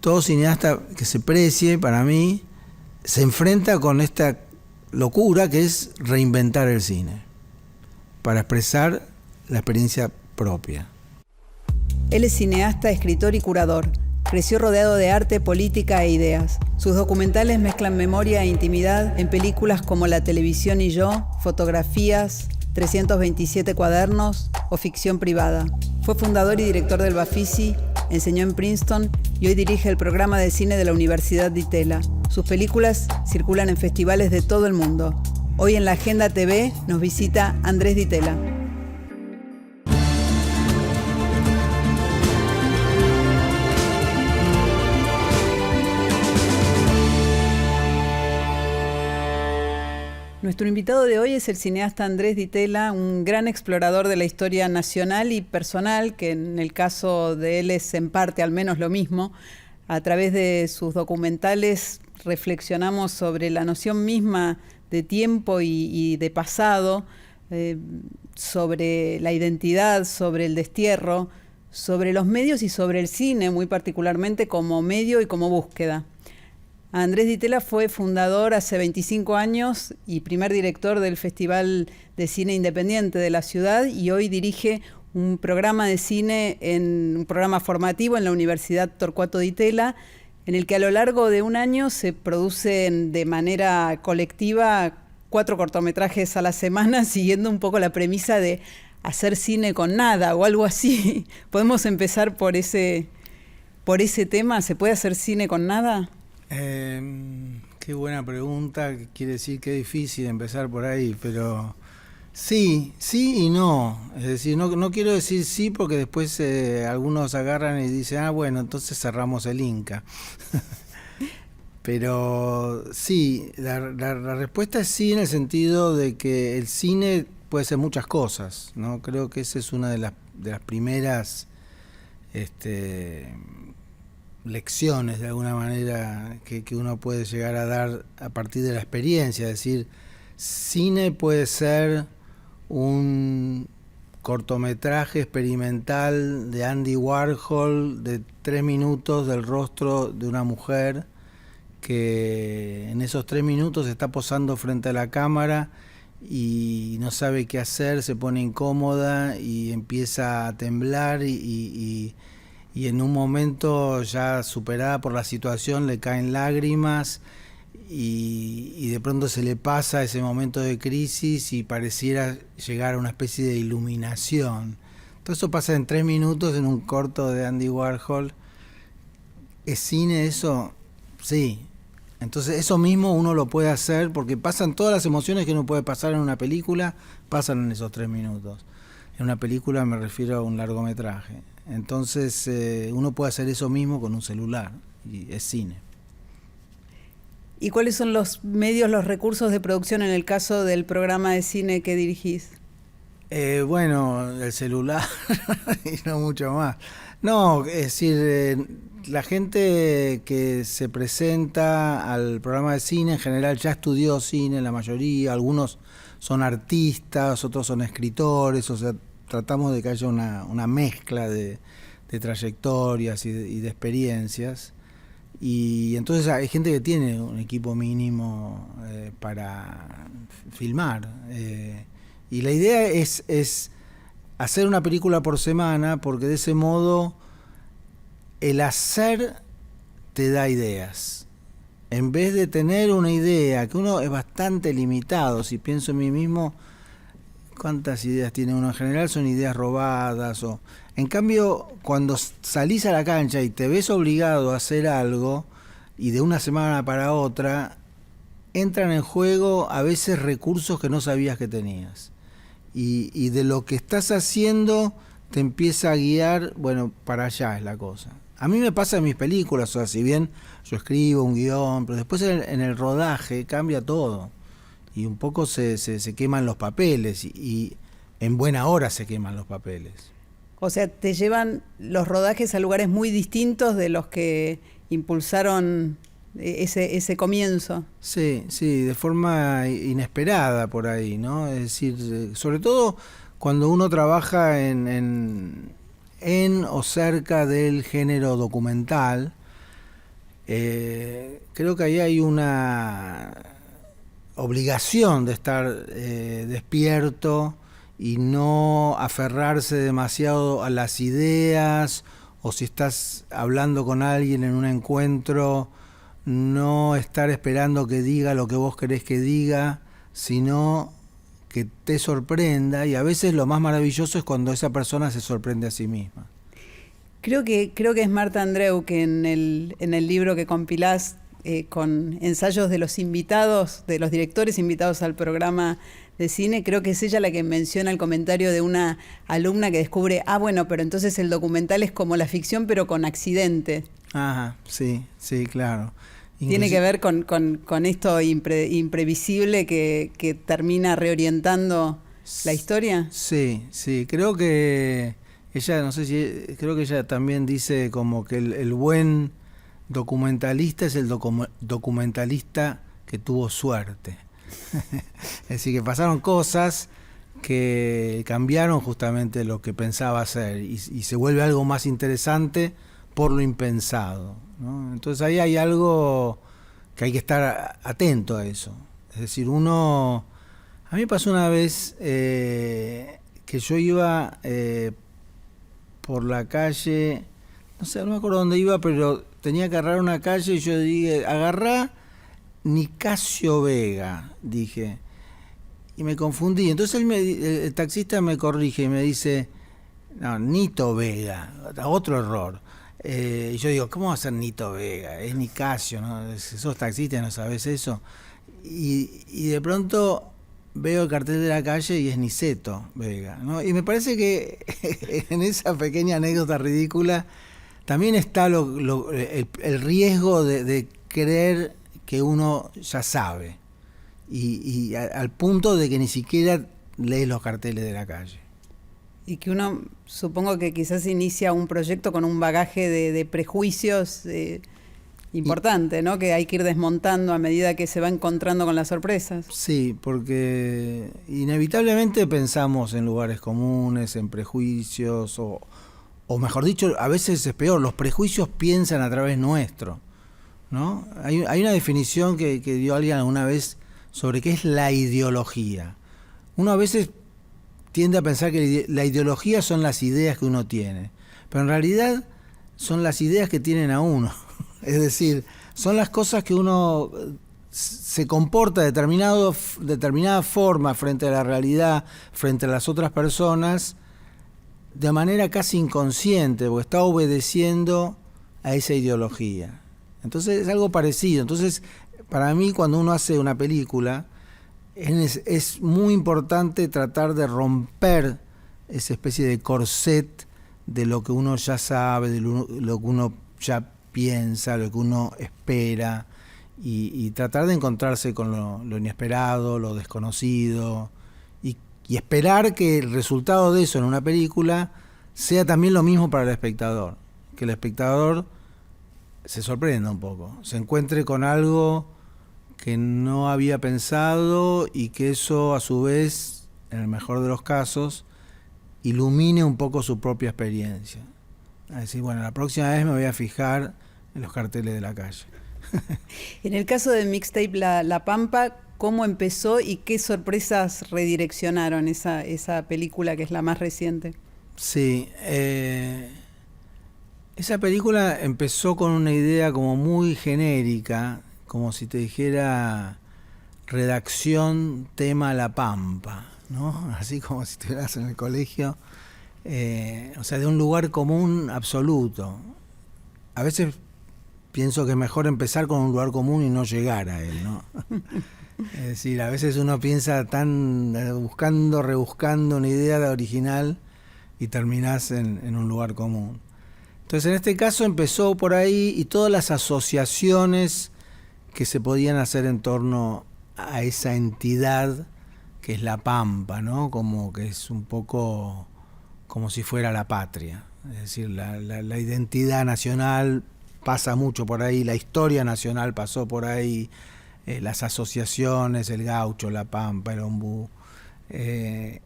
todo cineasta que se precie, para mí, se enfrenta con esta locura que es reinventar el cine para expresar la experiencia propia. Él es cineasta, escritor y curador. Creció rodeado de arte, política e ideas. Sus documentales mezclan memoria e intimidad en películas como La televisión y yo, Fotografías, 327 cuadernos o Ficción privada. Fue fundador y director del Bafisi, enseñó en Princeton y hoy dirige el programa de cine de la Universidad Di Tella. Sus películas circulan en festivales de todo el mundo. Hoy en la Agenda TV nos visita Andrés Di Tella. Nuestro invitado de hoy es el cineasta Andrés Di Tella, un gran explorador de la historia nacional y personal, que en el caso de él es en parte al menos lo mismo. A través de sus documentales reflexionamos sobre la noción misma de tiempo y de pasado, sobre la identidad, sobre el destierro, sobre los medios y sobre el cine, muy particularmente como medio y como búsqueda. Andrés Di Tella fue fundador hace 25 años y primer director del Festival de Cine Independiente de la ciudad, y hoy dirige un programa de cine, un programa formativo en la Universidad Torcuato Di Tella, en el que a lo largo de un año se producen de manera colectiva 4 cortometrajes a la semana, siguiendo un poco la premisa de hacer cine con nada o algo así. ¿Podemos empezar por ese tema? ¿Se puede hacer cine con nada? Qué buena pregunta. Quiere decir que es difícil empezar por ahí, pero sí y no. Es decir, no quiero decir sí porque después algunos agarran y dicen, bueno, entonces cerramos el Inca. Pero sí, la respuesta es sí, en el sentido de que el cine puede ser muchas cosas, ¿no? Creo que esa es una de las primeras lecciones, de alguna manera, que uno puede llegar a dar a partir de la experiencia. Es decir, cine puede ser un cortometraje experimental de Andy Warhol de 3 minutos del rostro de una mujer que en esos 3 minutos está posando frente a la cámara y no sabe qué hacer, se pone incómoda y empieza a temblar y en un momento, ya superada por la situación, le caen lágrimas y de pronto se le pasa ese momento de crisis y pareciera llegar a una especie de iluminación. Todo eso pasa en 3 minutos en un corto de Andy Warhol. ¿Es cine eso? Sí. Entonces eso mismo uno lo puede hacer porque pasan todas las emociones que uno puede pasar en una película, pasan en esos 3 minutos. En una película me refiero a un largometraje. Entonces uno puede hacer eso mismo con un celular y es cine. ¿Y cuáles son los medios, los recursos de producción en el caso del programa de cine que dirigís? Bueno, el celular y no mucho más. No, es decir, la gente que se presenta al programa de cine en general ya estudió cine, la mayoría, algunos son artistas, otros son escritores, o sea, tratamos de que haya una mezcla de trayectorias y de experiencias. Y entonces hay gente que tiene un equipo mínimo para filmar. Y la idea es hacer una película por semana, porque de ese modo el hacer te da ideas. En vez de tener una idea, que uno es bastante limitado, si pienso en mí mismo, ¿cuántas ideas tiene uno? En general son ideas robadas. En cambio, cuando salís a la cancha y te ves obligado a hacer algo, y de una semana para otra, entran en juego a veces recursos que no sabías que tenías. Y de lo que estás haciendo te empieza a guiar, bueno, para allá es la cosa. A mí me pasa en mis películas, o sea, si bien yo escribo un guión, pero después en el rodaje cambia todo. Y un poco se queman los papeles y en buena hora se queman los papeles. O sea, te llevan los rodajes a lugares muy distintos de los que impulsaron ese comienzo. Sí, de forma inesperada por ahí, ¿no? Es decir, sobre todo cuando uno trabaja en o cerca del género documental, creo que ahí hay una obligación de estar despierto y no aferrarse demasiado a las ideas, o si estás hablando con alguien en un encuentro, no estar esperando que diga lo que vos querés que diga, sino que te sorprenda, y a veces lo más maravilloso es cuando esa persona se sorprende a sí misma. Creo que es Marta Andreu, que en el libro que compilás con ensayos de los invitados, de los directores invitados al programa de cine, creo que es ella la que menciona el comentario de una alumna que descubre, bueno, pero entonces el documental es como la ficción, pero con accidente. Ajá, sí, claro. Tiene que ver con esto imprevisible que termina reorientando la historia. Sí, creo que ella, no sé si, creo que ella también dice como que el buen documentalista es el documentalista que tuvo suerte. Es decir, que pasaron cosas que cambiaron justamente lo que pensaba hacer, y se vuelve algo más interesante por lo impensado, ¿no? Entonces ahí hay algo que hay que estar atento a eso. Es decir, a mí me pasó una vez que yo iba por la calle, no sé, no me acuerdo dónde iba, pero tenía que agarrar una calle y yo dije, agarrá Nicasio Vega, dije, y me confundí. Entonces el taxista me corrige y me dice, no, Nito Vega, otro error. Y yo digo, ¿cómo va a ser Nito Vega? Es Nicasio, ¿no? Sos taxista, ¿no sabes eso? Y de pronto veo el cartel de la calle y es Niceto Vega, ¿no? Y me parece que en esa pequeña anécdota ridícula también está el riesgo de creer que uno ya sabe, y al punto de que ni siquiera lees los carteles de la calle. Y que uno, supongo que quizás inicia un proyecto con un bagaje de prejuicios importante, ¿no? Que hay que ir desmontando a medida que se va encontrando con las sorpresas. Sí, porque inevitablemente pensamos en lugares comunes, en prejuicios, o mejor dicho, a veces es peor, los prejuicios piensan a través nuestro, ¿no? Hay una definición que dio alguien alguna vez sobre qué es la ideología. Uno a veces tiende a pensar que la ideología son las ideas que uno tiene, pero en realidad son las ideas que tienen a uno. Es decir, son las cosas que uno se comporta de determinada forma frente a la realidad, frente a las otras personas, de manera casi inconsciente, porque está obedeciendo a esa ideología. Entonces es algo parecido. Entonces, para mí, cuando uno hace una película, es muy importante tratar de romper esa especie de corset de lo que uno ya sabe, de lo que uno ya piensa, lo que uno espera, y tratar de encontrarse con lo inesperado, lo desconocido, y esperar que el resultado de eso en una película sea también lo mismo para el espectador, que el espectador se sorprenda un poco, se encuentre con algo que no había pensado, y que eso a su vez, en el mejor de los casos, ilumine un poco su propia experiencia. Es decir, bueno, la próxima vez me voy a fijar en los carteles de la calle. En el caso de Mixtape La Pampa, ¿cómo empezó y qué sorpresas redireccionaron esa película que es la más reciente? Sí, esa película empezó con una idea como muy genérica, como si te dijera redacción tema La Pampa, ¿no? Así como si estuvieras en el colegio, o sea, de un lugar común absoluto. A veces pienso que es mejor empezar con un lugar común y no llegar a él, ¿no? Es decir, a veces uno piensa rebuscando una idea original, y terminás en un lugar común. Entonces, en este caso empezó por ahí, y todas las asociaciones que se podían hacer en torno a esa entidad que es la Pampa, ¿no? Como que es un poco como si fuera la patria. Es decir, la identidad nacional pasa mucho por ahí, la historia nacional pasó por ahí, las asociaciones, el gaucho, la Pampa, el ombú. Le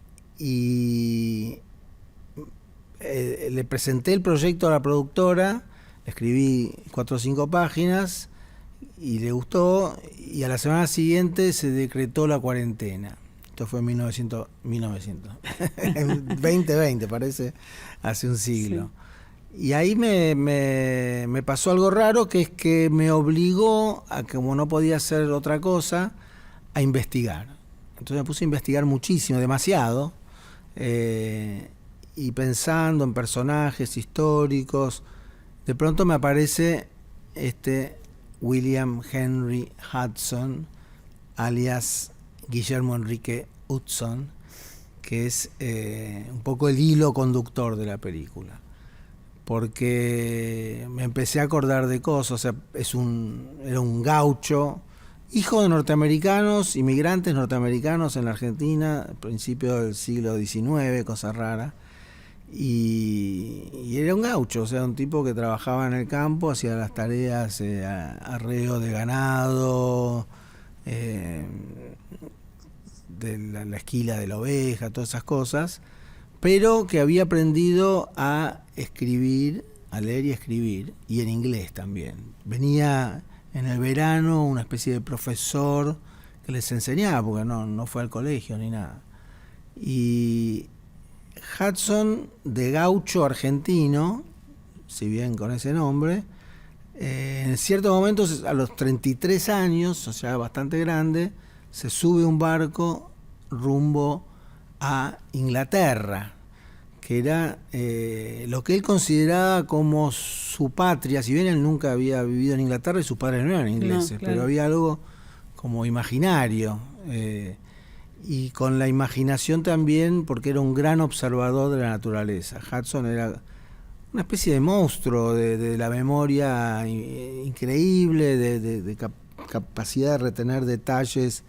presenté el proyecto a la productora, Le escribí 4 o 5 páginas y le gustó, y a la semana siguiente se decretó la cuarentena. Esto fue en 2020, parece hace un siglo. Sí. Y ahí me pasó algo raro, que es que me obligó, a, como no podía hacer otra cosa, a investigar. Entonces me puse a investigar muchísimo, demasiado, y pensando en personajes históricos, de pronto me aparece William Henry Hudson, alias Guillermo Enrique Hudson, que es un poco el hilo conductor de la película. Porque me empecé a acordar de cosas, o sea, era un gaucho, hijo de norteamericanos, inmigrantes norteamericanos en la Argentina, a principios del siglo XIX, cosa rara, y era un gaucho, o sea, un tipo que trabajaba en el campo, hacía las tareas, arreo de ganado, de la esquila de la oveja, todas esas cosas, pero que había aprendido a escribir, a leer y escribir, y en inglés también. Venía en el verano una especie de profesor que les enseñaba, porque no fue al colegio ni nada. Y Hudson, de gaucho argentino, si bien con ese nombre, en ciertos momentos, a los 33 años, o sea, bastante grande, se sube un barco rumbo a Inglaterra, que era lo que él consideraba como su patria, si bien él nunca había vivido en Inglaterra y sus padres no eran ingleses, claro, pero había algo como imaginario, y con la imaginación también, porque era un gran observador de la naturaleza. Hudson era una especie de monstruo de la memoria increíble, de capacidad de retener detalles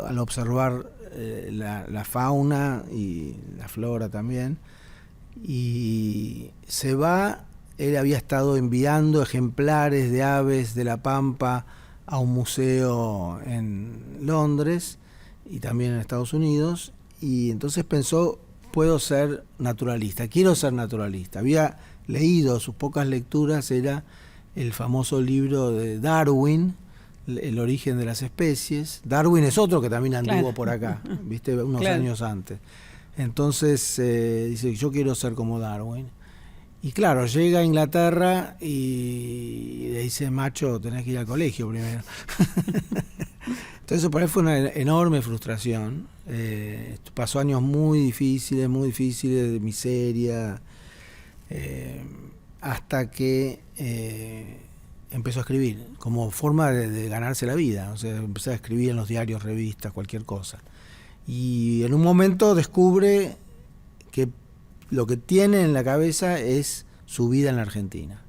al observar la fauna y la flora también. Y se va, él había estado enviando ejemplares de aves de la pampa a un museo en Londres y también en Estados Unidos, y entonces pensó, puedo ser naturalista, quiero ser naturalista. Había leído, sus pocas lecturas era el famoso libro de Darwin, El origen de las especies. Darwin es otro que también anduvo, claro, por acá, viste, unos, claro, años antes. Entonces dice, yo quiero ser como Darwin. Y claro, llega a Inglaterra y le dice, macho, tenés que ir al colegio primero. Entonces para él fue una enorme frustración. Pasó años muy difíciles, de miseria, hasta que empezó a escribir, como forma de ganarse la vida. O sea, empezó a escribir en los diarios, revistas, cualquier cosa. Y en un momento descubre que lo que tiene en la cabeza es su vida en la Argentina,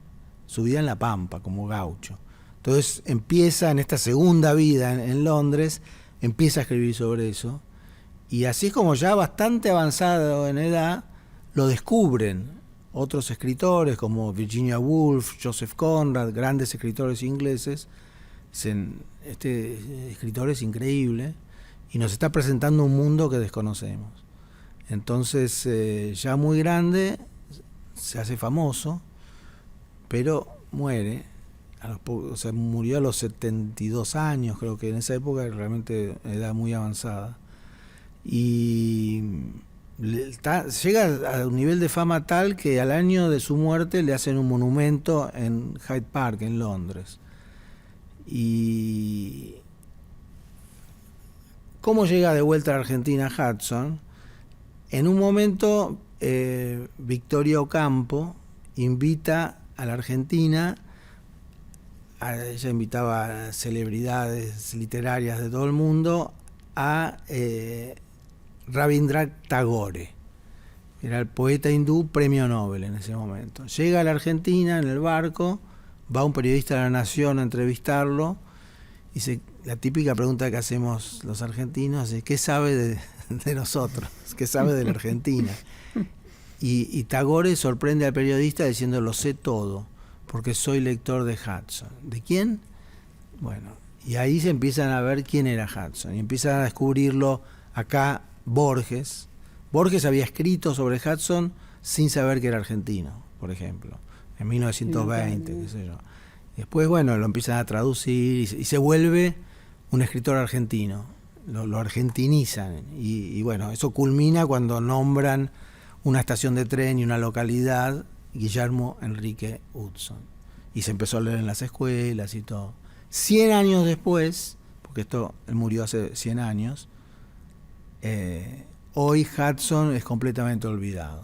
su vida en la Pampa, como gaucho. Entonces empieza en esta segunda vida en Londres, empieza a escribir sobre eso, y así es como ya bastante avanzado en edad, lo descubren otros escritores como Virginia Woolf, Joseph Conrad, grandes escritores ingleses. Dicen, este escritor es increíble y nos está presentando un mundo que desconocemos. Entonces, ya muy grande, se hace famoso, pero muere. O sea, murió a los 72 años, creo que en esa época, realmente edad muy avanzada. Y llega a un nivel de fama tal que al año de su muerte le hacen un monumento en Hyde Park, en Londres. Y ¿cómo llega de vuelta a la Argentina Hudson? En un momento, Victoria Ocampo invita a la Argentina, ella invitaba a celebridades literarias de todo el mundo, a Rabindranath Tagore, era el poeta hindú premio Nobel en ese momento. Llega a la Argentina en el barco, va un periodista de La Nación a entrevistarlo, y la típica pregunta que hacemos los argentinos es: ¿qué sabe de nosotros? ¿Qué sabe de la Argentina? Y Tagore sorprende al periodista diciendo: lo sé todo, porque soy lector de Hudson. ¿De quién? Bueno, y ahí se empiezan a ver quién era Hudson, y empiezan a descubrirlo acá Borges. Borges había escrito sobre Hudson sin saber que era argentino, por ejemplo. en 1920, qué sé yo. Después, bueno, lo empiezan a traducir y se vuelve un escritor argentino. Lo argentinizan. Y bueno, eso culmina cuando nombran una estación de tren y una localidad, Guillermo Enrique Hudson. Y se empezó a leer en las escuelas y todo. 100 años después, porque él murió hace 100 años, hoy Hudson es completamente olvidado.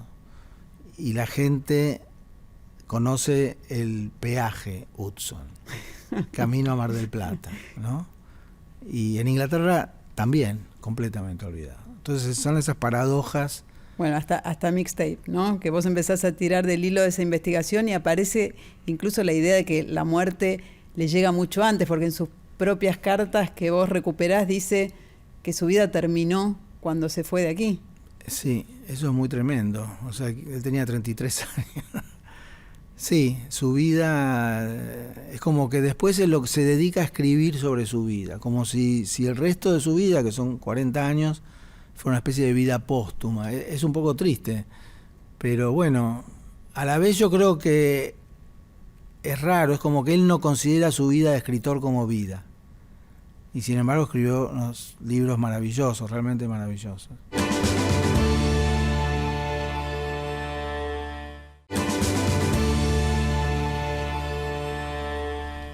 Y la gente conoce el peaje Hudson, camino a Mar del Plata, ¿no? Y en Inglaterra también, completamente olvidado. Entonces son esas paradojas. Bueno, hasta Mixtape, ¿no? Que vos empezás a tirar del hilo de esa investigación y aparece incluso la idea de que la muerte le llega mucho antes, porque en sus propias cartas que vos recuperás dice que su vida terminó cuando se fue de aquí. Sí, eso es muy tremendo. O sea, él tenía 33 años. Sí, su vida es como que después él se dedica a escribir sobre su vida, como si el resto de su vida, que son 40 años, fuera una especie de vida póstuma. Es un poco triste, pero bueno, a la vez yo creo que es raro, es como que él no considera su vida de escritor como vida. Y sin embargo escribió unos libros maravillosos, realmente maravillosos.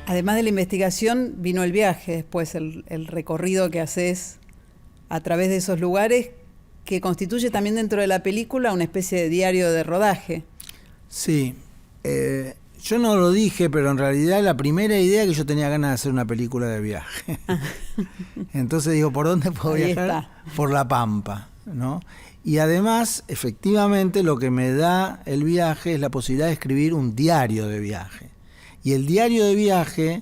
Además de la investigación, vino el viaje después, el recorrido que haces a través de esos lugares, que constituye también dentro de la película una especie de diario de rodaje. Sí, yo no lo dije, pero en realidad la primera idea que yo tenía ganas de hacer una película de viaje. Entonces digo, ¿por dónde puedo viajar? Está. Por la Pampa, ¿no? Y además, efectivamente, lo que me da el viaje es la posibilidad de escribir un diario de viaje. Y el diario de viaje,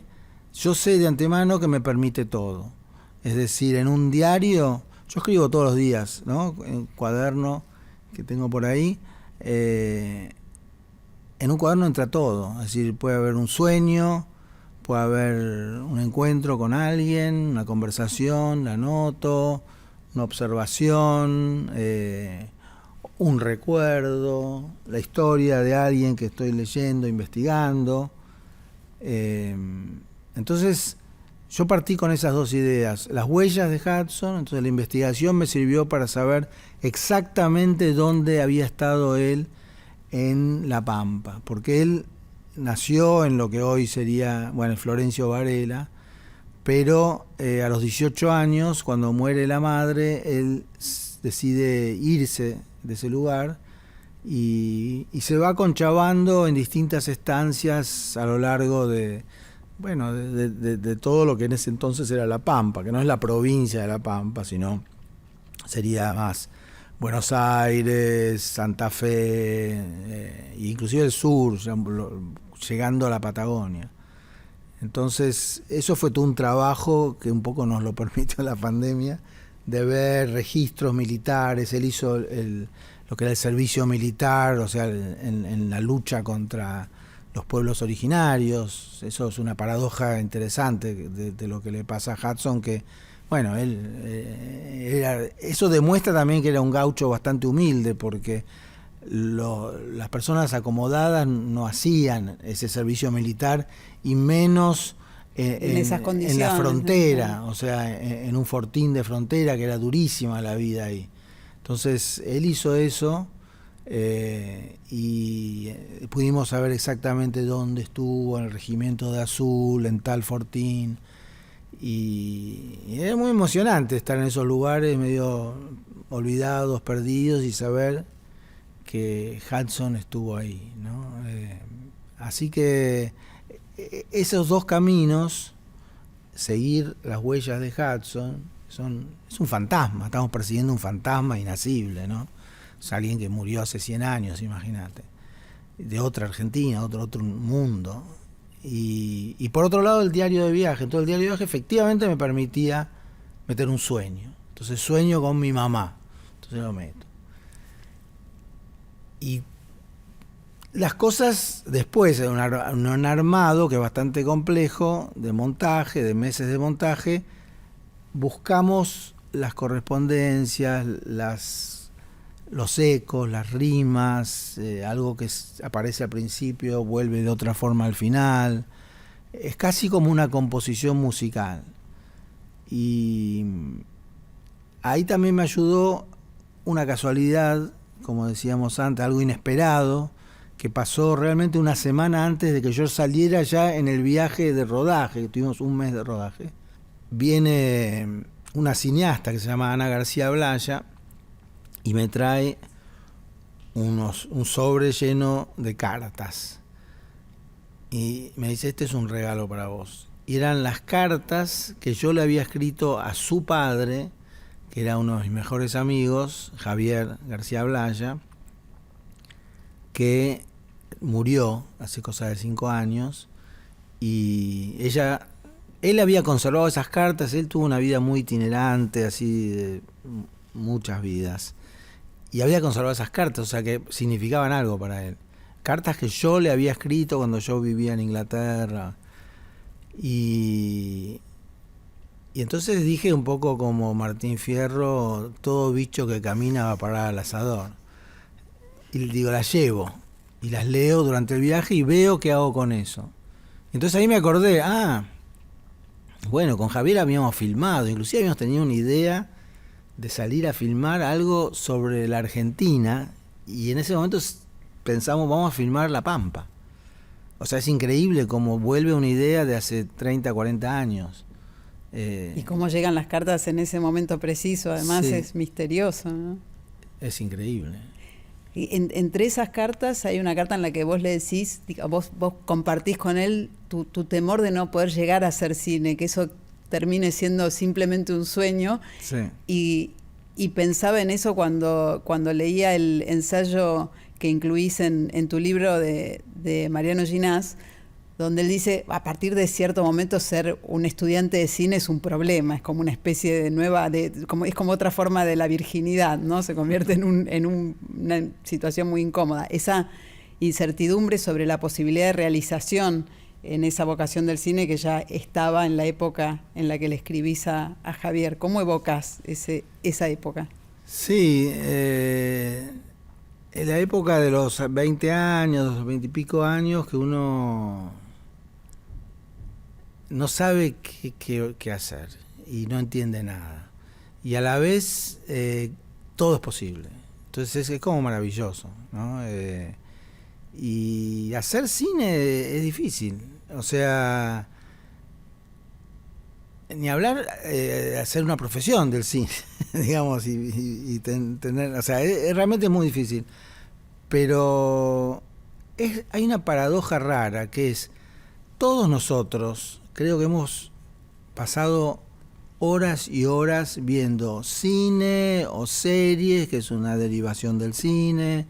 yo sé de antemano que me permite todo. Es decir, en un diario, yo escribo todos los días, ¿no? En un cuaderno que tengo por ahí, en un cuaderno entra todo. Es decir, puede haber un sueño, puede haber un encuentro con alguien, una conversación, la anoto, una observación, un recuerdo, la historia de alguien que estoy leyendo, investigando. Entonces yo partí con esas dos ideas, las huellas de Hudson. Entonces la investigación me sirvió para saber exactamente dónde había estado él en La Pampa, porque él nació en lo que hoy sería, bueno, Florencio Varela, pero a los 18 años, cuando muere la madre, él decide irse de ese lugar y se va conchavando en distintas estancias a lo largo de todo lo que en ese entonces era La Pampa, que no es la provincia de La Pampa, sino sería más Buenos Aires, Santa Fe, inclusive el sur, llegando a la Patagonia. Entonces, eso fue todo un trabajo que un poco nos lo permitió la pandemia, de ver registros militares. Él hizo lo que era el servicio militar, o sea, en la lucha contra los pueblos originarios. Eso es una paradoja interesante de lo que le pasa a Hudson, que, bueno, eso demuestra también que era un gaucho bastante humilde, porque las personas acomodadas no hacían ese servicio militar, y menos en esas condiciones, en la frontera, ¿no? O sea, en un fortín de frontera, que era durísima la vida ahí. Entonces él hizo eso, y pudimos saber exactamente dónde estuvo, en el regimiento de Azul, en tal fortín, y era muy emocionante estar en esos lugares medio olvidados, perdidos, y saber que Hudson estuvo ahí, ¿no? Así que esos dos caminos, seguir las huellas de Hudson, es un fantasma. Estamos persiguiendo un fantasma inacible, ¿no? Es alguien que murió hace 100 años, imagínate, de otra Argentina, otro mundo. Y por otro lado, el diario de viaje. Entonces el diario de viaje efectivamente me permitía meter un sueño. Entonces sueño con mi mamá, entonces lo meto. Y las cosas después, en un armado que es bastante complejo, de montaje, de meses de montaje, buscamos las correspondencias, los ecos, las rimas, algo que aparece al principio vuelve de otra forma al final. Es casi como una composición musical. Y ahí también me ayudó una casualidad, como decíamos antes, algo inesperado, que pasó realmente una semana antes de que yo saliera ya en el viaje de rodaje, que tuvimos un mes de rodaje. Viene una cineasta que se llama Ana García Blaya y me trae un sobre lleno de cartas. Y me dice, este es un regalo para vos. Y eran las cartas que yo le había escrito a su padre, que era uno de mis mejores amigos, Javier García Blaya, que murió hace cosa de 5 años, y él había conservado esas cartas. Él tuvo una vida muy itinerante, así de muchas vidas, y había conservado esas cartas, o sea que significaban algo para él. Cartas que yo le había escrito cuando yo vivía en Inglaterra. Y entonces dije un poco como Martín Fierro, todo bicho que camina va a parar al asador. Y digo, las llevo y las leo durante el viaje y veo qué hago con eso. Entonces ahí me acordé, bueno, con Javier habíamos filmado, inclusive habíamos tenido una idea de salir a filmar algo sobre la Argentina, y en ese momento pensamos, vamos a filmar La Pampa. O sea, es increíble cómo vuelve una idea de hace 30, 40 años. Y cómo llegan las cartas en ese momento preciso, además sí. Es misterioso, ¿no? Es increíble. Y entre esas cartas hay una carta en la que vos le decís, vos compartís con él tu temor de no poder llegar a hacer cine, que eso termine siendo simplemente un sueño. Sí. Y pensaba en eso cuando leía el ensayo que incluís en tu libro de Mariano Ginás, donde él dice, a partir de cierto momento ser un estudiante de cine es un problema, es como una especie de nueva, es como otra forma de la virginidad, ¿no? Se convierte en una situación muy incómoda. Esa incertidumbre sobre la posibilidad de realización en esa vocación del cine que ya estaba en la época en la que le escribís a Javier. ¿Cómo evocás esa época? Sí, en la época de los 20 años, los 20 y pico años, que uno no sabe qué hacer y no entiende nada. Y a la vez todo es posible. Entonces es como maravilloso, ¿no? Y hacer cine es difícil. O sea, ni hablar de hacer una profesión del cine, digamos, y tener, o sea, realmente es muy difícil. Pero hay una paradoja rara, que es, todos nosotros creo que hemos pasado horas y horas viendo cine o series, que es una derivación del cine,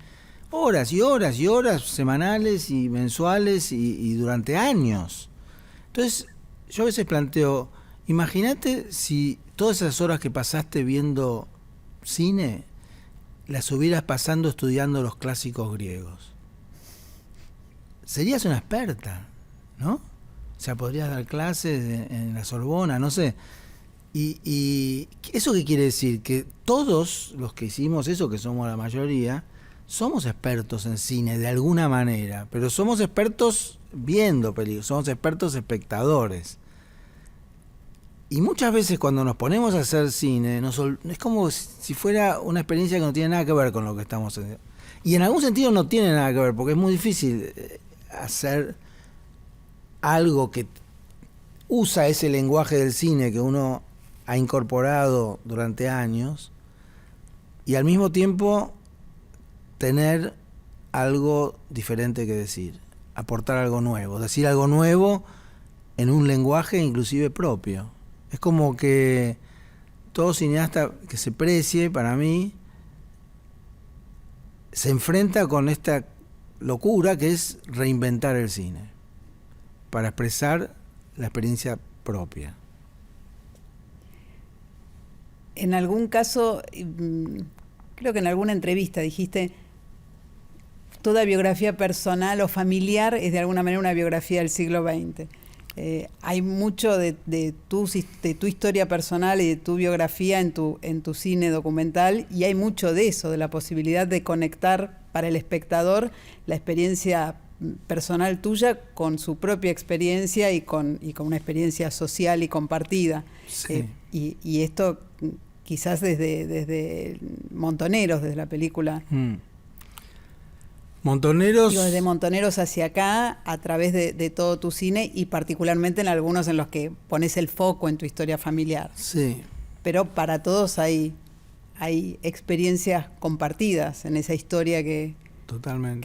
horas y horas y horas semanales y mensuales y durante años. Entonces yo a veces planteo, imagínate si todas esas horas que pasaste viendo cine las hubieras pasando estudiando los clásicos griegos. Serías una experta, ¿no? O sea, podrías dar clases en la Sorbona, no sé. Y ¿eso qué quiere decir? Que todos los que hicimos eso, que somos la mayoría, somos expertos en cine de alguna manera, pero somos expertos viendo películas, somos expertos espectadores. Y muchas veces cuando nos ponemos a hacer cine, es como si fuera una experiencia que no tiene nada que ver con lo que estamos haciendo. Y en algún sentido no tiene nada que ver, porque es muy difícil hacer algo que usa ese lenguaje del cine que uno ha incorporado durante años, y al mismo tiempo tener algo diferente que decir, aportar algo nuevo, decir algo nuevo en un lenguaje inclusive propio. Es como que todo cineasta que se precie, para mí, se enfrenta con esta locura que es reinventar el cine para expresar la experiencia propia. En algún caso, creo que en alguna entrevista dijiste, toda biografía personal o familiar es de alguna manera una biografía del siglo XX. Hay mucho de tu historia personal y de tu biografía en tu cine documental, y hay mucho de eso, de la posibilidad de conectar para el espectador la experiencia personal tuya con su propia experiencia y con una experiencia social y compartida. Sí. Y esto quizás desde Montoneros, desde la película. Montoneros. Digo, desde Montoneros hacia acá, a través de todo tu cine, y particularmente en algunos en los que pones el foco en tu historia familiar. Sí. Pero para todos hay experiencias compartidas en esa historia que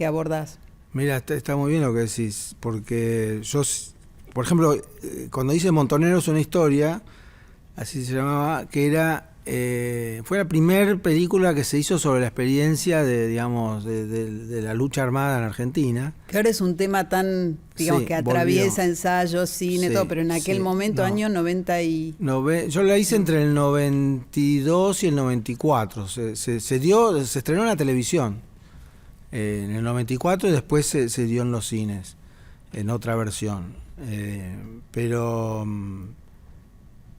abordás. Mira, está muy bien lo que decís, porque yo, por ejemplo, cuando hice Montoneros una historia, así se llamaba, que era fue la primera película que se hizo sobre la experiencia de la lucha armada en Argentina. Que ahora es un tema tan, digamos, que atraviesa ensayos, cine, todo, pero en aquel momento, año 90 y... Yo la hice entre el 92 y el 94. Se estrenó en la televisión en el 94 y después se dio en los cines, en otra versión. Pero...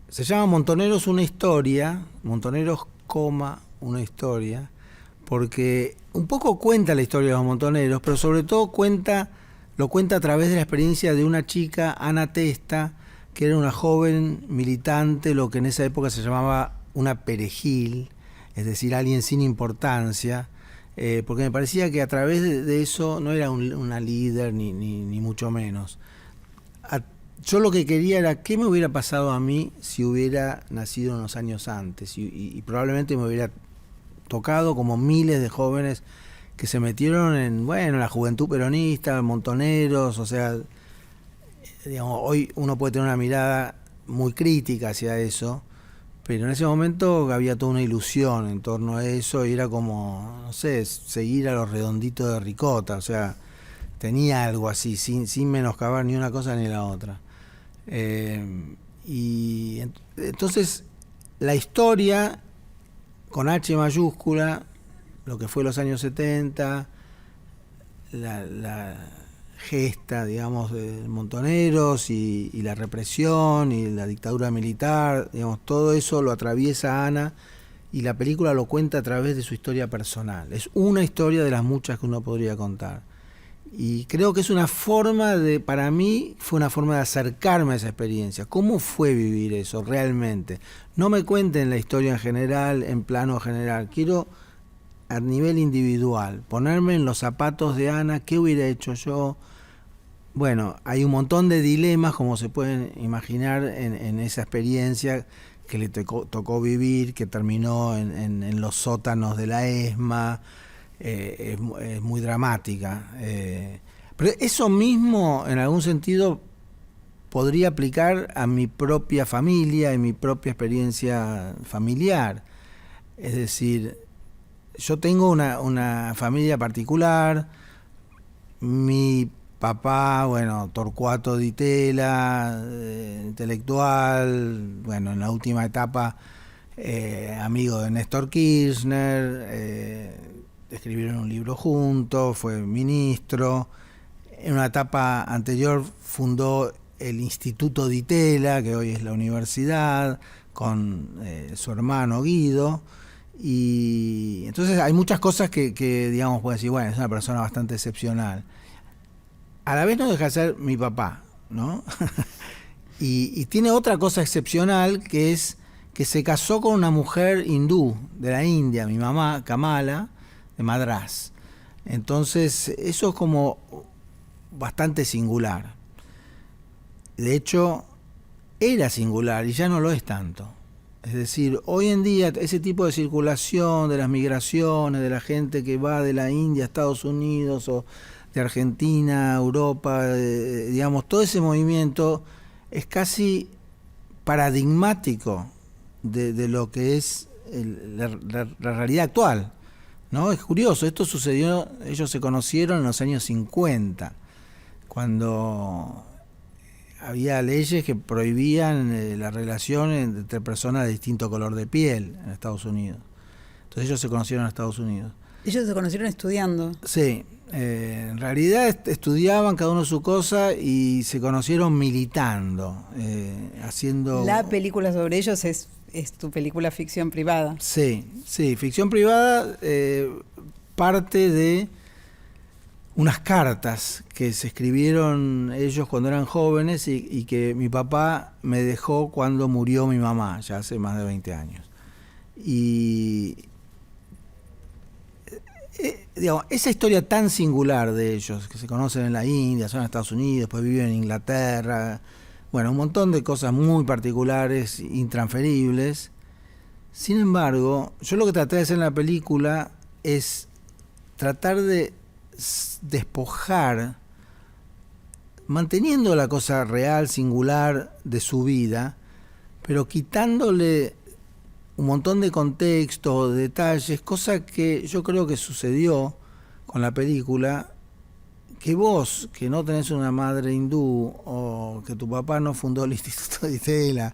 se llama Montoneros una historia, Montoneros, una historia, porque un poco cuenta la historia de los montoneros, pero sobre todo lo cuenta a través de la experiencia de una chica, Ana Testa, que era una joven militante, lo que en esa época se llamaba una perejil, es decir, alguien sin importancia, porque me parecía que a través de eso no era una líder ni mucho menos. Yo lo que quería era qué me hubiera pasado a mí si hubiera nacido unos años antes, y probablemente me hubiera tocado como miles de jóvenes que se metieron en la juventud peronista, Montoneros. O sea, digamos, hoy uno puede tener una mirada muy crítica hacia eso, pero en ese momento había toda una ilusión en torno a eso, y era como, no sé, seguir a los Redonditos de Ricota. O sea, tenía algo así, sin menoscabar ni una cosa ni la otra. Y entonces la historia con H mayúscula, lo que fue los años 70, la gesta, digamos, de Montoneros y la represión y la dictadura militar, digamos, todo eso lo atraviesa Ana, y la película lo cuenta a través de su historia personal. Es una historia de las muchas que uno podría contar. Y creo que es una forma para mí fue una forma de acercarme a esa experiencia. ¿Cómo fue vivir eso realmente? No me cuenten la historia en general, en plano general. Quiero, a nivel individual, ponerme en los zapatos de Ana. ¿Qué hubiera hecho yo? Bueno, hay un montón de dilemas, como se pueden imaginar, en esa experiencia que le tocó vivir, que terminó en los sótanos de la ESMA. Es muy dramática, pero eso mismo en algún sentido podría aplicar a mi propia familia y mi propia experiencia familiar. Es decir, yo tengo una familia particular. Mi papá, Torcuato Di Tella, intelectual, en la última etapa amigo de Néstor Kirchner, escribieron un libro juntos, fue ministro. En una etapa anterior fundó el Instituto Di Tella, que hoy es la universidad, con su hermano Guido. Y entonces hay muchas cosas que digamos, puede decir, es una persona bastante excepcional. A la vez no deja de ser mi papá, ¿no? y tiene otra cosa excepcional, que es que se casó con una mujer hindú de la India, mi mamá, Kamala, de Madrás. Entonces, eso es como bastante singular. De hecho, era singular y ya no lo es tanto. Es decir, hoy en día ese tipo de circulación de las migraciones, de la gente que va de la India a Estados Unidos o de Argentina a Europa, digamos, todo ese movimiento es casi paradigmático de lo que es la realidad actual, ¿no? Es curioso, esto sucedió, ellos se conocieron en los años 50, cuando había leyes que prohibían la relación entre personas de distinto color de piel en Estados Unidos. Entonces ellos se conocieron en Estados Unidos. Ellos se conocieron estudiando. Sí, en realidad estudiaban cada uno su cosa y se conocieron militando, haciendo... La película sobre ellos es tu película ficción privada. Sí, sí, ficción privada, parte de unas cartas que se escribieron ellos cuando eran jóvenes y que mi papá me dejó cuando murió mi mamá, ya hace más de 20 años. Y digamos, esa historia tan singular de ellos, que se conocen en la India, son en Estados Unidos, después viven en Inglaterra, bueno, un montón de cosas muy particulares, intransferibles. Sin embargo, yo lo que traté de hacer en la película es tratar de despojar, manteniendo la cosa real, singular de su vida, pero quitándole un montón de contexto, de detalles, cosa que yo creo que sucedió con la película, que vos, que no tenés una madre hindú o que tu papá no fundó el Instituto de Itela,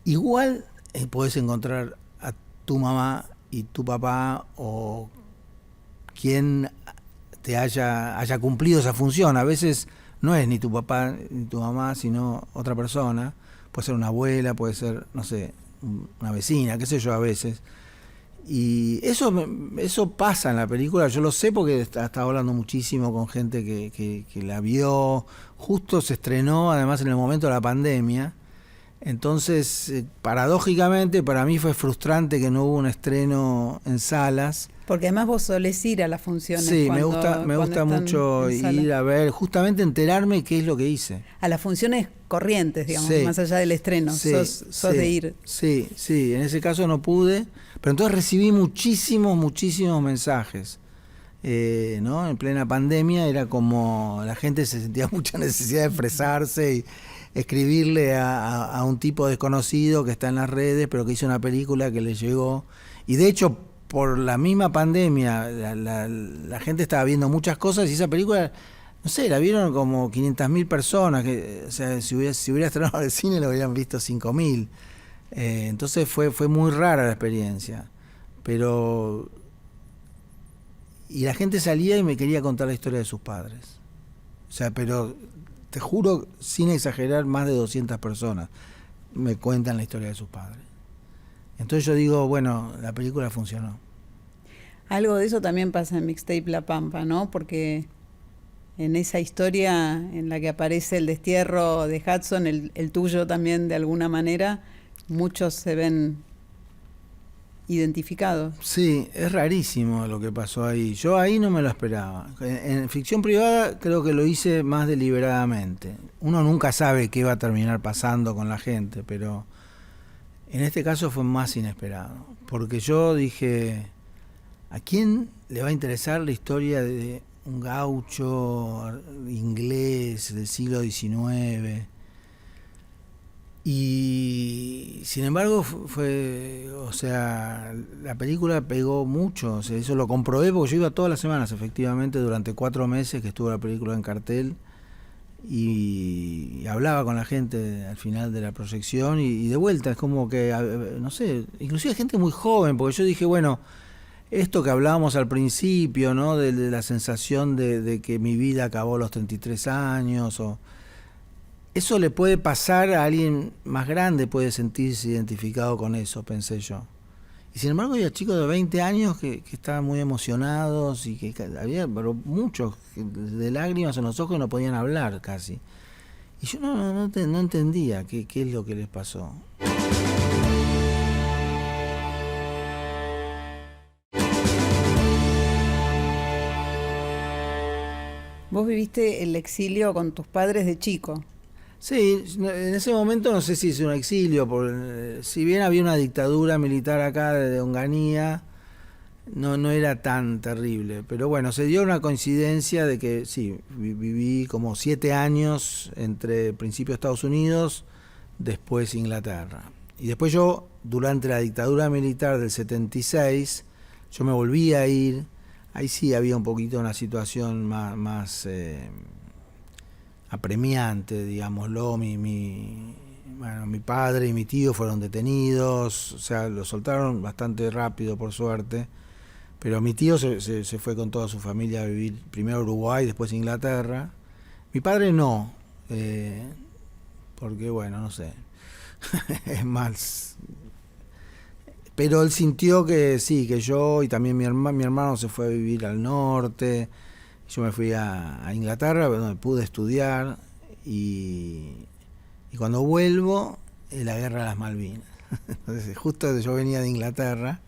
igual podés encontrar a tu mamá y tu papá o quien te haya cumplido esa función. A veces no es ni tu papá ni tu mamá, sino otra persona. Puede ser una abuela, puede ser, no sé, una vecina, qué sé yo, a veces. Y eso pasa en la película, yo lo sé porque estaba hablando muchísimo con gente que la vio. Justo se estrenó, además, en el momento de la pandemia. Entonces, paradójicamente, para mí fue frustrante que no hubo un estreno en salas. Porque además vos solés ir a las funciones. Sí, me gusta mucho ir a ver, justamente enterarme qué es lo que hice. A las funciones corrientes, digamos, sí, más allá del estreno. Sí, sos sí, de ir. Sí, sí, en ese caso no pude, pero entonces recibí muchísimos mensajes. ¿No? En plena pandemia era como la gente se sentía mucha necesidad de expresarse y escribirle a un tipo desconocido que está en las redes, pero que hizo una película que le llegó. Y de hecho, por la misma pandemia, la gente estaba viendo muchas cosas y esa película, no sé, la vieron como 500.000 personas, que, o sea, si hubiera estrenado en el cine lo hubieran visto 5.000. Entonces fue muy rara la experiencia. Pero... Y la gente salía y me quería contar la historia de sus padres. O sea, pero te juro, sin exagerar, más de 200 personas me cuentan la historia de sus padres. Entonces yo digo, bueno, la película funcionó. Algo de eso también pasa en Mixtape La Pampa, ¿no? Porque en esa historia en la que aparece el destierro de Hudson, el tuyo también de alguna manera, muchos se ven identificados. Sí, es rarísimo lo que pasó ahí. Yo ahí no me lo esperaba. En ficción privada creo que lo hice más deliberadamente. Uno nunca sabe qué va a terminar pasando con la gente, pero en este caso fue más inesperado. Porque yo dije, ¿a quién le va a interesar la historia de un gaucho inglés del siglo XIX? Y sin embargo o sea, la película pegó mucho, o sea, eso lo comprobé porque yo iba todas las semanas, efectivamente, durante 4 meses que estuvo la película en cartel, y hablaba con la gente al final de la proyección y de vuelta es como que, no sé, inclusive gente muy joven, porque yo dije, bueno, esto que hablábamos al principio, ¿no? De la sensación de que mi vida acabó a los 33 años, o eso le puede pasar a alguien más grande, puede sentirse identificado con eso, pensé yo. Y sin embargo había chicos de 20 años que estaban muy emocionados y que había, pero muchos de lágrimas en los ojos, no podían hablar casi. Y yo no entendía qué es lo que les pasó. Vos viviste el exilio con tus padres de chico. Sí, en ese momento no sé si es un exilio, si bien había una dictadura militar acá de Onganía, no era tan terrible, pero bueno, se dio una coincidencia de que sí, viví como 7 años entre principio Estados Unidos, después Inglaterra. Y después yo, durante la dictadura militar del 76, yo me volví a ir, ahí sí había un poquito una situación más apremiante, digámoslo. Mi padre y mi tío fueron detenidos, o sea, los soltaron bastante rápido, por suerte, Pero mi tío se fue con toda su familia a vivir primero a Uruguay, después a Inglaterra. Mi padre no, porque bueno, no sé, es más. Pero él sintió que sí, que yo y también mi hermano se fue a vivir al norte. Yo me fui a Inglaterra, donde pude estudiar, y cuando vuelvo, la guerra de las Malvinas. Entonces, justo yo venía de Inglaterra.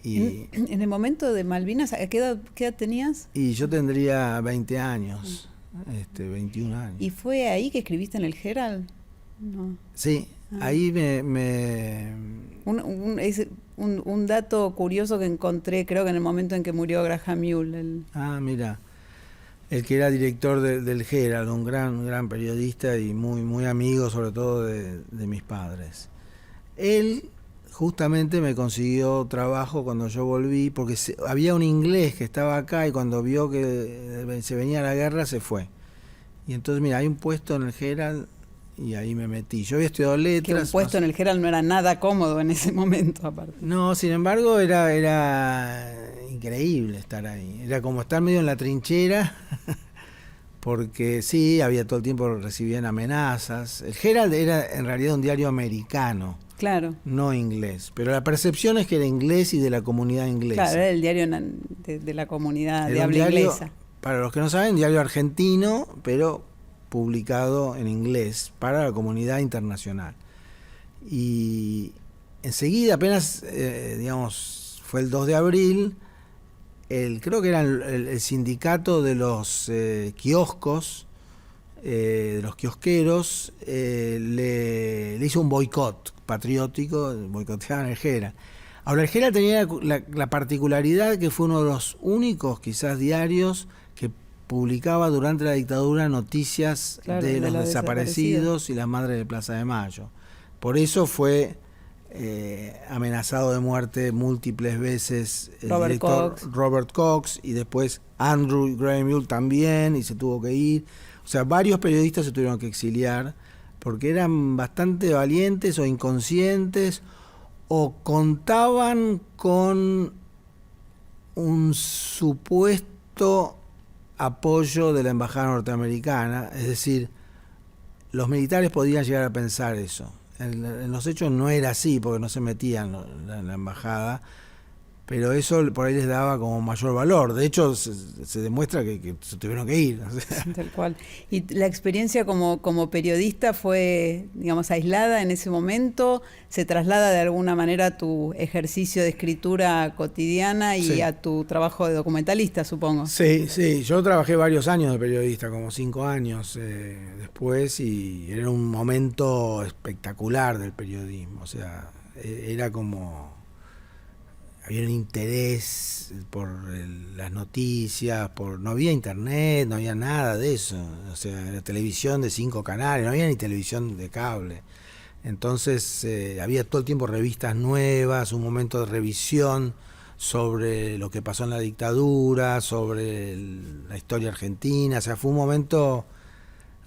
En el momento de Malvinas, ¿qué edad tenías? Y yo tendría 20 años, 21 años. ¿Y fue ahí que escribiste en el Herald? No. Sí, ahí un dato curioso que encontré, creo que en el momento en que murió Graham Newell. Mira, el que era director del Herald, un gran periodista y muy amigo, sobre todo de mis padres. Él justamente me consiguió trabajo cuando yo volví, porque había un inglés que estaba acá y cuando vio que se venía la guerra se fue. Y entonces, mira, hay un puesto en el Herald y ahí me metí. Yo había estudiado letras. Que un puesto en el Herald no era nada cómodo en ese momento, aparte. No, sin embargo, era increíble estar ahí. Era como estar medio en la trinchera, porque sí, había todo el tiempo, recibían amenazas. El Herald era en realidad un diario americano. Claro. No inglés, pero la percepción es que era inglés y de la comunidad inglesa. Claro, era el diario de la comunidad era de habla inglesa. Para los que no saben, diario argentino, pero publicado en inglés para la comunidad internacional. Y enseguida, apenas, digamos, fue el 2 de abril, creo que era el sindicato de los kioscos, de los kiosqueros, le hizo un boicot patriótico, boicoteaban el Herald. Ahora, el Herald tenía la particularidad que fue uno de los únicos, quizás, diarios que publicaba durante la dictadura noticias de los desaparecidos y las madres de Plaza de Mayo. Por eso fue amenazado de muerte múltiples veces el director Robert Cox, y después Andrew Graham Newell también, y se tuvo que ir. O sea, varios periodistas se tuvieron que exiliar porque eran bastante valientes o inconscientes o contaban con un supuesto apoyo de la embajada norteamericana. Es decir, los militares podían llegar a pensar eso. En los hechos no era así, porque no se metían en la embajada, pero eso por ahí les daba como mayor valor. De hecho, se demuestra que se tuvieron que ir. O sea. Tal cual. ¿Y la experiencia como periodista fue, digamos, aislada en ese momento? ¿Se traslada de alguna manera a tu ejercicio de escritura cotidiana y sí. a tu trabajo de documentalista, supongo? Sí. Yo trabajé varios años de periodista, como 5 años después, y era un momento espectacular del periodismo. O sea, era como... había un interés por las noticias, no había internet, no había nada de eso. O sea, la televisión de 5 canales, no había ni televisión de cable. Entonces había todo el tiempo revistas nuevas, un momento de revisión sobre lo que pasó en la dictadura, sobre la historia argentina. O sea, fue un momento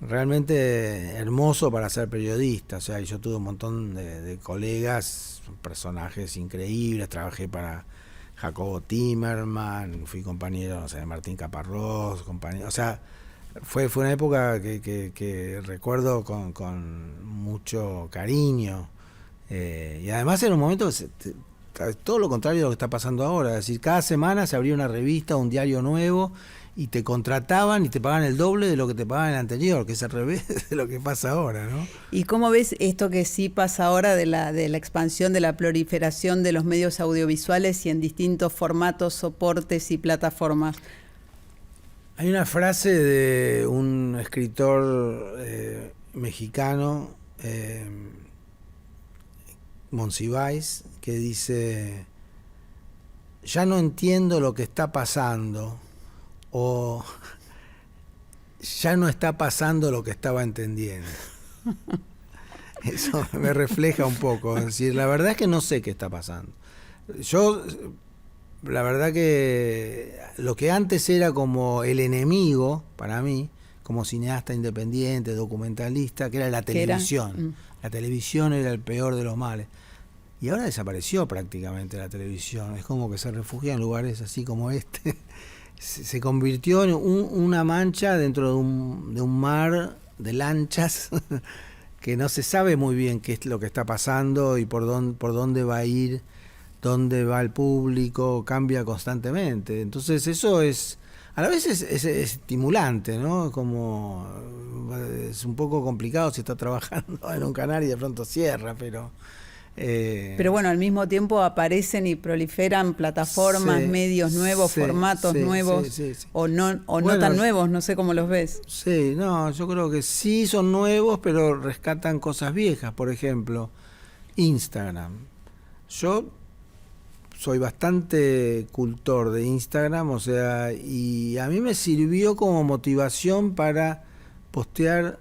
realmente hermoso para ser periodista. O sea, yo tuve un montón de colegas, personajes increíbles. Trabajé para Jacobo Timerman, fui compañero, no sé, de Martín Caparrós, compañero. O sea, fue una época que recuerdo con mucho cariño. Y además era un momento todo lo contrario de lo que está pasando ahora. Es decir, cada semana se abría una revista, un diario nuevo, y te contrataban y te pagaban el doble de lo que te pagaban en el anterior, que es al revés de lo que pasa ahora, ¿no? ¿Y cómo ves esto que sí pasa ahora de la expansión, de la proliferación de los medios audiovisuales y en distintos formatos, soportes y plataformas? Hay una frase de un escritor mexicano, Monsiváis, que dice: ya no entiendo lo que está pasando, o ya no está pasando lo que estaba entendiendo. Eso me refleja un poco. Es decir, la verdad es que no sé qué está pasando. Yo, la verdad que lo que antes era como el enemigo para mí, como cineasta independiente, documentalista, que era la televisión. La televisión era el peor de los males. Y ahora desapareció prácticamente la televisión, es como que se refugia en lugares así como este. Se convirtió en una mancha dentro de un mar de lanchas que no se sabe muy bien qué es lo que está pasando y por dónde va a ir, dónde va el público, cambia constantemente. Entonces eso es, a la vez es estimulante, ¿no? Como es un poco complicado si está trabajando en un canal y de pronto cierra, pero bueno, al mismo tiempo aparecen y proliferan plataformas, sí, medios nuevos, sí, formatos sí, nuevos, sí. o no Bueno, tan nuevos, no sé cómo los ves. Sí, no, yo creo que sí son nuevos, pero rescatan cosas viejas. Por ejemplo, Instagram. Yo soy bastante cultor de Instagram, o sea, y a mí me sirvió como motivación para postear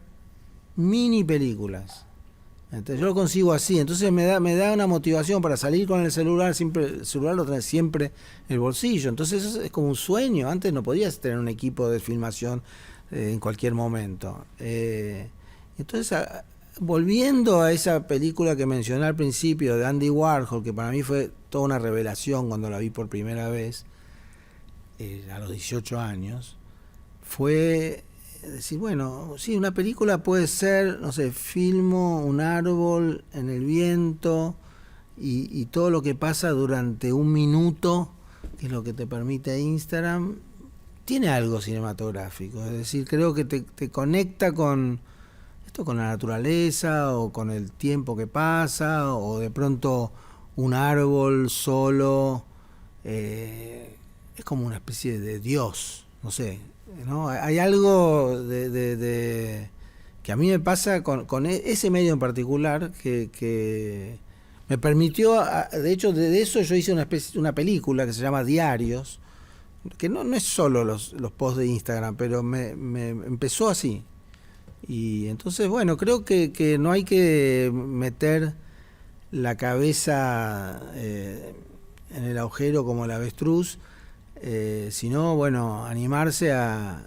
mini películas. Entonces yo lo consigo así, entonces me da una motivación para salir con el celular, siempre el celular lo tenés siempre en el bolsillo, entonces eso es como un sueño. Antes no podías tener un equipo de filmación en cualquier momento. Entonces, volviendo a esa película que mencioné al principio de Andy Warhol, que para mí fue toda una revelación cuando la vi por primera vez, a los 18 años, fue decir, bueno, sí, una película puede ser, no sé, filmo un árbol en el viento y todo lo que pasa durante un minuto, que es lo que te permite Instagram, tiene algo cinematográfico. Es decir, creo que te conecta con esto, con la naturaleza o con el tiempo que pasa, o de pronto un árbol solo, es como una especie de Dios, no sé, ¿no? Hay algo que a mí me pasa con ese medio en particular que me permitió, de hecho de eso yo hice una película que se llama Diarios, que no es solo los posts de Instagram, pero me empezó así. Y entonces, bueno, creo que no hay que meter la cabeza en el agujero como el avestruz, sino, bueno, animarse a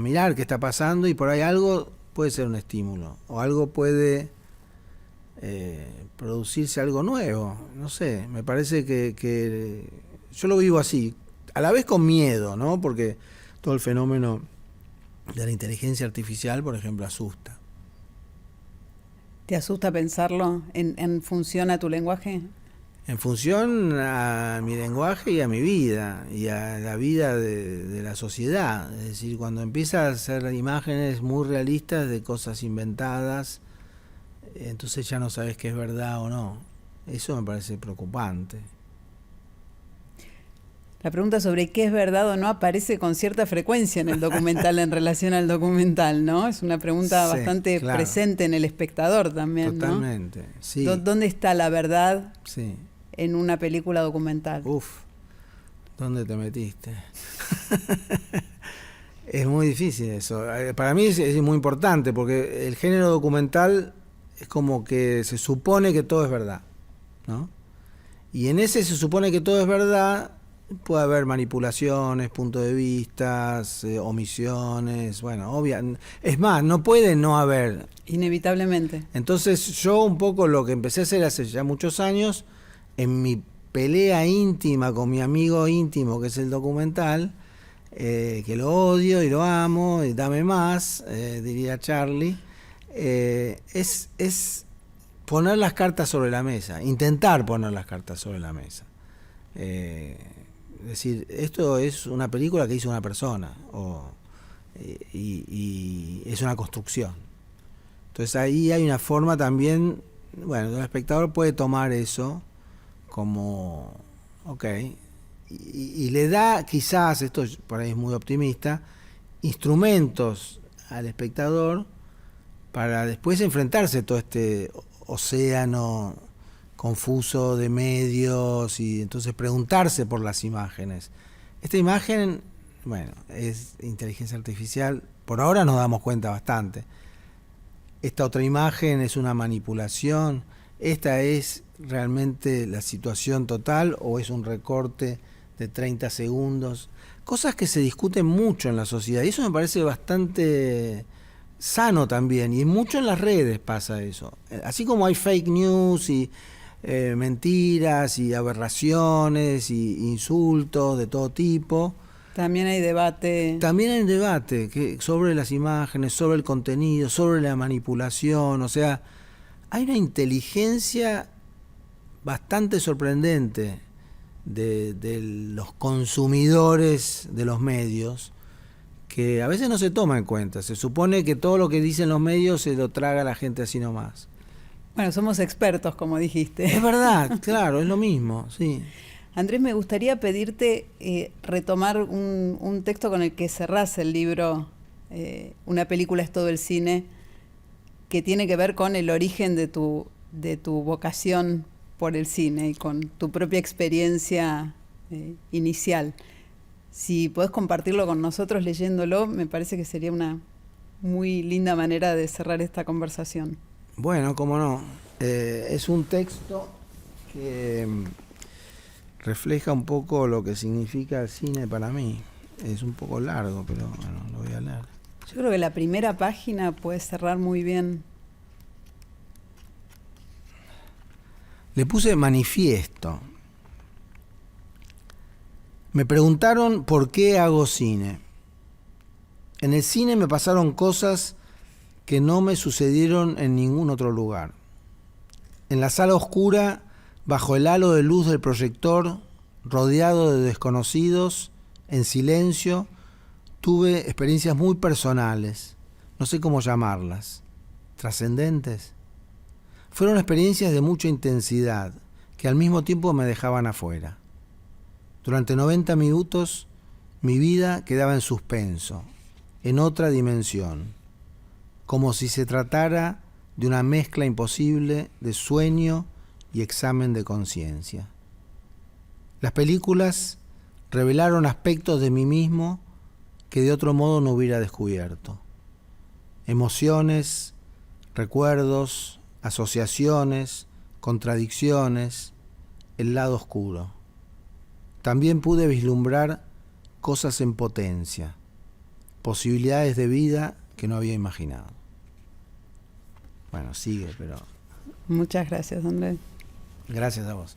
mirar qué está pasando, y por ahí algo puede ser un estímulo, o algo puede producirse algo nuevo, no sé, me parece que yo lo vivo así, a la vez con miedo, ¿no? Porque todo el fenómeno de la inteligencia artificial, por ejemplo, asusta. ¿Te asusta pensarlo en función a tu lenguaje? En función a mi lenguaje y a mi vida, y a la vida de la sociedad. Es decir, cuando empieza a hacer imágenes muy realistas de cosas inventadas, entonces ya no sabes qué es verdad o no. Eso me parece preocupante. La pregunta sobre qué es verdad o no aparece con cierta frecuencia en el documental en relación al documental, ¿no? Es una pregunta bastante presente en el espectador también, totalmente, ¿no? Sí. ¿Dónde está la verdad sí. en una película documental? ¿Dónde te metiste? Es muy difícil eso. Para mí es muy importante, porque el género documental es como que se supone que todo es verdad, ¿no? Y en ese se supone que todo es verdad. Puede haber manipulaciones, puntos de vista, omisiones, bueno, es más, no puede no haber. Inevitablemente. Entonces yo un poco lo que empecé a hacer hace ya muchos años, en mi pelea íntima con mi amigo íntimo, que es el documental, que lo odio y lo amo, y dame más, diría Charlie, es poner las cartas sobre la mesa, intentar poner las cartas sobre la mesa. Es decir, esto es una película que hizo una persona, y es una construcción. Entonces ahí hay una forma también, bueno, el espectador puede tomar eso como, ok, y le da quizás, esto por ahí es muy optimista, instrumentos al espectador para después enfrentarse a todo este océano confuso de medios, y entonces preguntarse por las imágenes. Esta imagen, bueno, es inteligencia artificial, por ahora nos damos cuenta bastante. Esta otra imagen es una manipulación, esta es realmente la situación total o es un recorte de 30 segundos, cosas que se discuten mucho en la sociedad, y eso me parece bastante sano también, y mucho en las redes pasa eso. Así como hay fake news y mentiras y aberraciones y insultos de todo tipo. También hay debate. También hay debate sobre las imágenes, sobre el contenido, sobre la manipulación. O sea, hay una inteligencia bastante sorprendente de los consumidores de los medios, que a veces no se toma en cuenta. Se supone que todo lo que dicen los medios se lo traga la gente así nomás. Bueno, somos expertos, como dijiste. Es verdad, claro, es lo mismo, sí. Andrés, me gustaría pedirte retomar un texto con el que cerrás el libro, Una película es todo el cine, que tiene que ver con el origen de tu vocación por el cine y con tu propia experiencia inicial. Si podés compartirlo con nosotros leyéndolo, me parece que sería una muy linda manera de cerrar esta conversación. Bueno, cómo no. Es un texto que refleja un poco lo que significa el cine para mí. Es un poco largo, pero bueno, lo voy a leer. Yo creo que la primera página puede cerrar muy bien. Le puse manifiesto. Me preguntaron por qué hago cine. En el cine me pasaron cosas que no me sucedieron en ningún otro lugar. En la sala oscura, bajo el halo de luz del proyector, rodeado de desconocidos, en silencio, tuve experiencias muy personales, no sé cómo llamarlas, trascendentes. Fueron experiencias de mucha intensidad, que al mismo tiempo me dejaban afuera. Durante 90 minutos, mi vida quedaba en suspenso, en otra dimensión, como si se tratara de una mezcla imposible de sueño y examen de conciencia. Las películas revelaron aspectos de mí mismo que de otro modo no hubiera descubierto. Emociones, recuerdos, asociaciones, contradicciones, el lado oscuro. También pude vislumbrar cosas en potencia, posibilidades de vida que no había imaginado. Bueno, sigue, pero... Muchas gracias, Andrés. Gracias a vos.